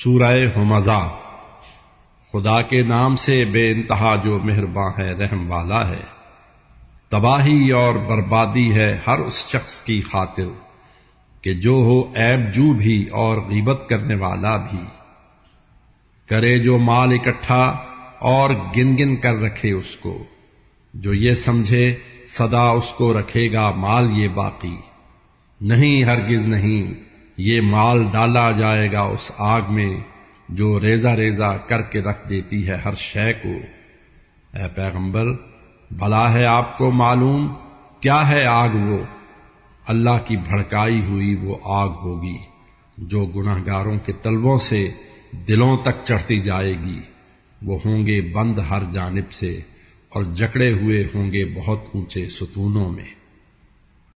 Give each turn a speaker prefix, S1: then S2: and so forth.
S1: سورہ ہمزہ۔ خدا کے نام سے بے انتہا جو مہرباں ہے، رحم والا ہے۔ تباہی اور بربادی ہے ہر اس شخص کی خاطر کہ جو ہو عیب جو بھی اور غیبت کرنے والا بھی، کرے جو مال اکٹھا اور گن گن کر رکھے اس کو، جو یہ سمجھے سدا اس کو رکھے گا مال یہ باقی، نہیں ہرگز نہیں، یہ مال ڈالا جائے گا اس آگ میں جو ریزہ ریزہ کر کے رکھ دیتی ہے ہر شے کو۔ اے پیغمبر، بھلا ہے آپ کو معلوم کیا ہے آگ؟ وہ اللہ کی بھڑکائی ہوئی وہ آگ ہوگی جو گناہگاروں کے تلووں سے دلوں تک چڑھتی جائے گی۔ وہ ہوں گے بند ہر جانب سے اور جکڑے ہوئے ہوں گے بہت اونچے ستونوں میں۔